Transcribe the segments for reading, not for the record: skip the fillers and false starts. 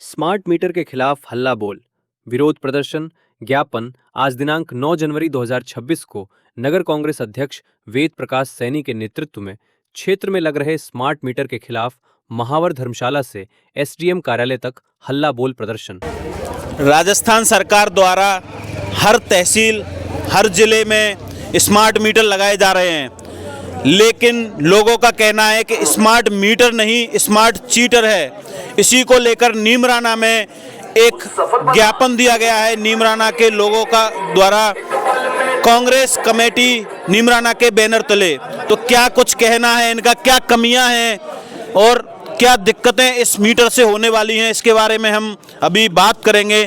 Smart meter के खिलाफ हल्ला बोल, विरोध प्रदर्शन, ज्ञापन आज दिनांक 9 जनवरी 2026 को नगर कांग्रेस अध्यक्ष वेद प्रकाश सैनी के नेतृत्व में क्षेत्र में लग रहे स्मार्ट मीटर के खिलाफ महावर धर्मशाला से एसडीएम कार्यालय तक हल्ला बोल प्रदर्शन। राजस्थान सरकार द्वारा हर तहसील, हर जिले में स्मार्ट मीटर लगाए जा रहे हैं, लेकिन लोगों का कहना है कि स्मार्ट मीटर नहीं, स्मार्ट चीटर है। इसी को लेकर नीमराना में एक ज्ञापन दिया गया है नीमराना के लोगों का द्वारा कांग्रेस कमेटी नीमराना के बैनर तले। तो क्या कुछ कहना है इनका, क्या कमियां हैं और क्या दिक्कतें इस मीटर से होने वाली हैं, इसके बारे में हम अभी बात करेंगे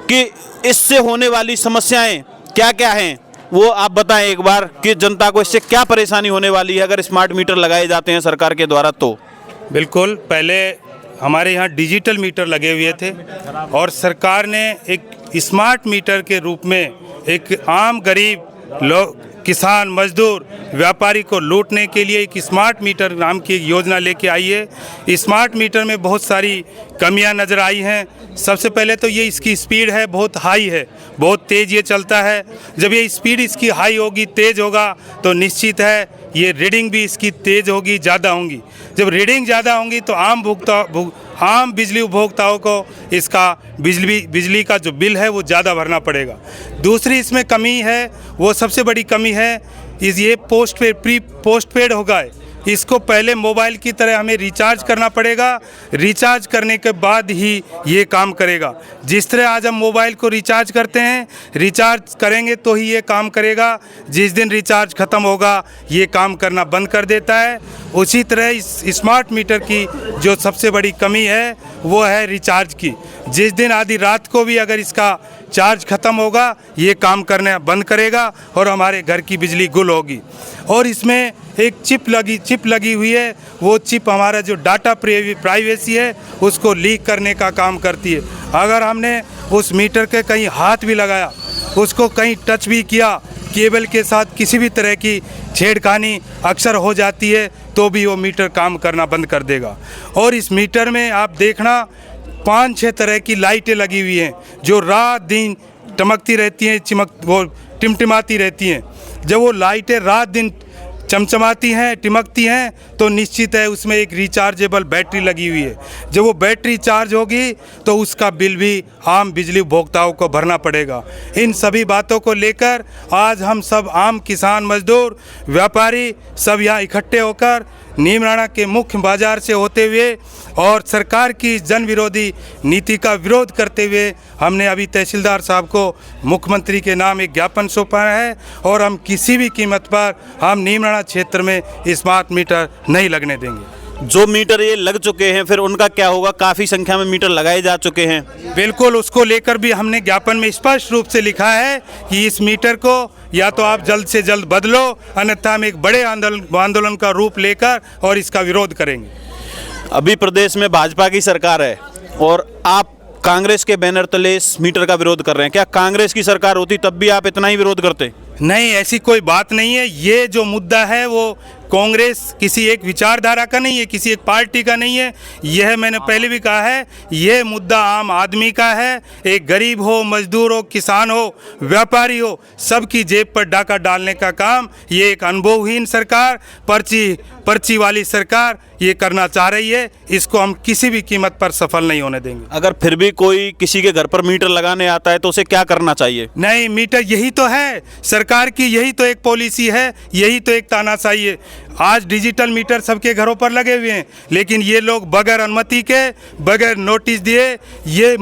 कि इससे होने वाली समस्याएं क्या क्या हैं। वो आप बताएं एक बार कि जनता को इससे क्या परेशानी होने वाली है अगर स्मार्ट मीटर लगाए जाते हैं सरकार के द्वारा। तो बिल्कुल, पहले हमारे यहाँ डिजिटल मीटर लगे हुए थे और सरकार ने एक स्मार्ट मीटर के रूप में एक आम गरीब लोग, किसान, मजदूर, व्यापारी को लूटने के लिए एक स्मार्ट मीटर नाम की योजना लेके आई है। स्मार्ट मीटर में बहुत सारी कमियां नज़र आई हैं। सबसे पहले तो ये इसकी स्पीड है, बहुत हाई है, बहुत तेज़ ये चलता है। जब ये स्पीड इसकी हाई होगी, तेज़ होगा, तो निश्चित है ये रीडिंग भी इसकी तेज़ होगी, ज़्यादा होंगी। जब रीडिंग ज़्यादा होंगी तो आम बिजली उपभोक्ताओं को इसका बिजली का जो बिल है वो ज़्यादा भरना पड़ेगा। दूसरी इसमें कमी है, वो सबसे बड़ी कमी है, ये पोस्टपेड होगा। इसको पहले मोबाइल की तरह हमें रिचार्ज करना पड़ेगा, रिचार्ज करने के बाद ही ये काम करेगा। जिस तरह आज हम मोबाइल को रिचार्ज करते हैं, रिचार्ज करेंगे तो ही ये काम करेगा। जिस दिन रिचार्ज ख़त्म होगा ये काम करना बंद कर देता है। उसी तरह इस स्मार्ट मीटर की जो सबसे बड़ी कमी है वो है रिचार्ज की। जिस दिन आधी रात को भी अगर इसका चार्ज ख़त्म होगा ये काम करना बंद करेगा और हमारे घर की बिजली गुल होगी। और इसमें एक चिप लगी हुई है, वो चिप हमारा जो डाटा प्राइवेसी है उसको लीक करने का काम करती है। अगर हमने उस मीटर के कहीं हाथ भी लगाया, उसको कहीं टच भी किया, केबल के साथ किसी भी तरह की छेड़खानी अक्सर हो जाती है तो भी वो मीटर काम करना बंद कर देगा। और इस मीटर में आप देखना 5-6 तरह की लाइटें लगी हुई हैं जो रात दिन चमकती रहती हैं, वो टिमटिमाती रहती हैं। जब वो लाइटें रात दिन चमचमाती हैं, टिमकती हैं, तो निश्चित है उसमें एक रिचार्जेबल बैटरी लगी हुई है। जब वो बैटरी चार्ज होगी तो उसका बिल भी आम बिजली उपभोक्ताओं को भरना पड़ेगा। इन सभी बातों को लेकर आज हम सब आम किसान, मजदूर, व्यापारी सब यहाँ इकट्ठे होकर नीमराना के मुख्य बाजार से होते हुए और सरकार की जन विरोधी नीति का विरोध करते हुए हमने अभी तहसीलदार साहब को मुख्यमंत्री के नाम एक ज्ञापन सौंपा है और हम किसी भी कीमत पर हम नीमराना क्षेत्र में स्मार्ट मीटर नहीं लगने देंगे। जो मीटर ये लग चुके हैं फिर उनका क्या होगा? काफ़ी संख्या में मीटर लगाए जा चुके हैं। बिल्कुल, उसको लेकर भी हमने ज्ञापन में स्पष्ट रूप से लिखा है कि इस मीटर को या तो आप जल्द से जल्द बदलो, अन्यथा हम एक बड़े आंदोलन का रूप लेकर और इसका विरोध करेंगे। अभी प्रदेश में भाजपा की सरकार है और आप कांग्रेस के बैनर तले इस मीटर का विरोध कर रहे हैं। क्या कांग्रेस की सरकार होती तब भी आप इतना ही विरोध करते? नहीं, ऐसी कोई बात नहीं है। ये जो मुद्दा है वो कांग्रेस किसी एक विचारधारा का नहीं है, किसी एक पार्टी का नहीं है। यह मैंने पहले भी कहा है, ये मुद्दा आम आदमी का है। एक गरीब हो, मजदूर हो, किसान हो, व्यापारी हो, सबकी जेब पर डाका डालने का काम ये एक अनुभवहीन सरकार, पर्ची वाली सरकार ये करना चाह रही है। इसको हम किसी भी कीमत पर सफल नहीं होने देंगे। अगर फिर भी कोई किसी के घर पर मीटर लगाने आता है तो उसे क्या करना चाहिए? नहीं, मीटर यही तो है सरकार की, यही तो एक पॉलिसी है, यही तो एक तानाशाही है। आज डिजिटल मीटर सबके घरों पर लगे हुए हैं, लेकिन ये लोग बगैर अनुमति के, बगैर नोटिस दिए, ये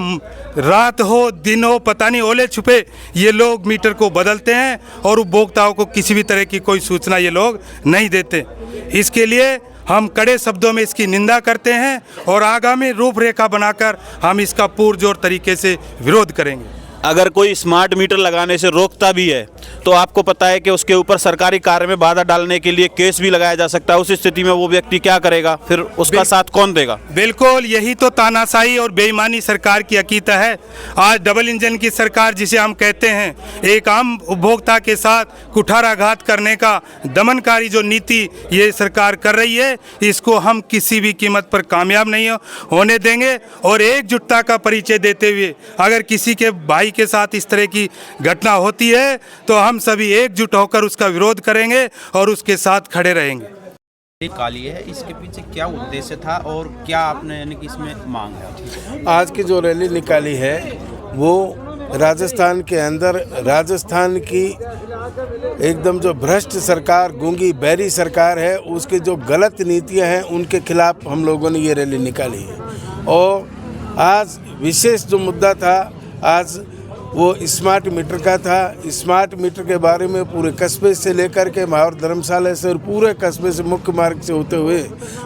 रात हो दिन हो पता नहीं ओले छुपे ये लोग मीटर को बदलते हैं और उपभोक्ताओं को किसी भी तरह की कोई सूचना ये लोग नहीं देते। इसके लिए हम कड़े शब्दों में इसकी निंदा करते हैं और आगामी रूपरेखा बनाकर हम इसका पुरजोर तरीके से विरोध करेंगे। अगर कोई स्मार्ट मीटर लगाने से रोकता भी है तो आपको पता है कि उसके ऊपर सरकारी कार्य में बाधा डालने के लिए केस भी लगाया जा सकता है। उस स्थिति में वो व्यक्ति क्या करेगा, फिर उसका साथ कौन देगा? बिल्कुल, यही तो तानाशाही और बेईमानी सरकार की अकीदा है। आज डबल इंजन की सरकार जिसे हम कहते हैं, एक आम उपभोक्ता के साथ कुठाराघात करने का दमनकारी जो नीति ये सरकार कर रही है, इसको हम किसी भी कीमत पर कामयाब नहीं होने देंगे। और एकजुटता का परिचय देते हुए अगर किसी के भाई के साथ इस तरह की घटना होती है तो हम सभी एकजुट होकर उसका विरोध करेंगे और उसके साथ खड़े रहेंगे। काली है, इसके पीछे क्या उद्देश्य था और क्या आपने यानी कि इसमें मांग है? आज की जो रैली निकाली है वो राजस्थान के अंदर राजस्थान की एकदम जो भ्रष्ट सरकार, गूंगी बहरी सरकार है, उसकी जो गलत नीतियां हैं उनके खिलाफ हम लोगों ने ये रैली निकाली है। और आज विशेष जो मुद्दा था आज वो स्मार्ट मीटर का था। स्मार्ट मीटर के बारे में पूरे कस्बे से लेकर के माहौर धर्मशाला से और पूरे कस्बे से, मुख्य मार्ग से होते हुए,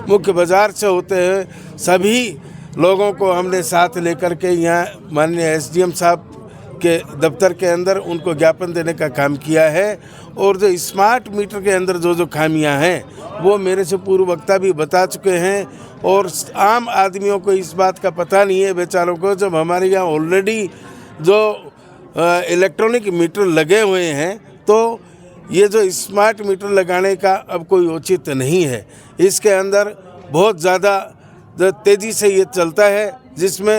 मुख्य बाज़ार से होते हुए सभी लोगों को हमने साथ लेकर के यहाँ माननीय एसडीएम साहब के दफ्तर के अंदर उनको ज्ञापन देने का काम किया है। और जो स्मार्ट मीटर के अंदर जो खामियां हैं वो मेरे से पूर्व वक्ता भी बता चुके हैं। और आम आदमियों को इस बात का पता नहीं है बेचारों को, जब हमारे यहाँ ऑलरेडी जो इलेक्ट्रॉनिक मीटर लगे हुए हैं तो ये जो स्मार्ट मीटर लगाने का अब कोई औचित्य नहीं है। इसके अंदर बहुत ज़्यादा तेज़ी से ये चलता है जिसमें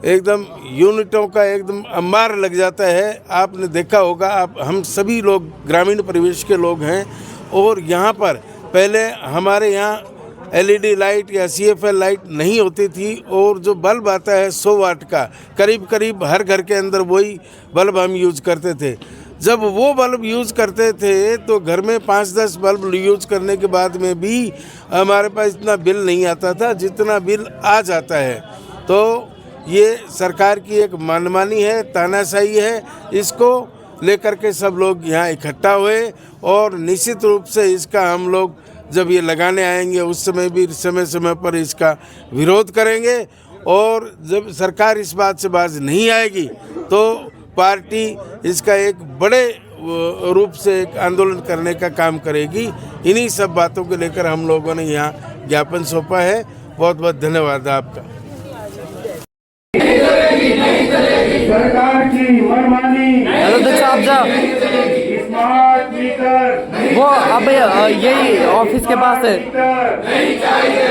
एकदम यूनिटों का एकदम अंबार लग जाता है। आपने देखा होगा, हम सभी लोग ग्रामीण परिवेश के लोग हैं और यहाँ पर पहले हमारे यहाँ एलईडी लाइट या सीएफएल लाइट नहीं होती थी और जो बल्ब आता है 100 वाट का, करीब करीब हर घर के अंदर वही बल्ब हम यूज करते थे। जब वो बल्ब यूज़ करते थे तो घर में 5-10 बल्ब यूज़ करने के बाद में भी हमारे पास इतना बिल नहीं आता था जितना बिल आ जाता है। तो ये सरकार की एक मनमानी है, तानाशाही है। इसको लेकर के सब लोग यहाँ इकट्ठा हुए और निश्चित रूप से इसका हम लोग जब ये लगाने आएंगे उस समय भी समय समय पर इसका विरोध करेंगे। और जब सरकार इस बात से बाज नहीं आएगी तो पार्टी इसका एक बड़े रूप से एक आंदोलन करने का काम करेगी। इन्हीं सब बातों को लेकर हम लोगों ने यहाँ ज्ञापन सौंपा है। बहुत बहुत धन्यवाद आपका। सरकार की मनमानी, स्मार्ट मीटर वो अब यही ऑफिस के पास है। नहीं चाहिए।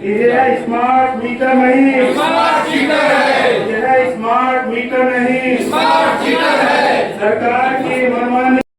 ये स्मार्ट मीटर नहीं, स्मार्ट मीटर है। ये स्मार्ट मीटर नहीं, स्मार्ट मीटर है। सरकार की मनमानी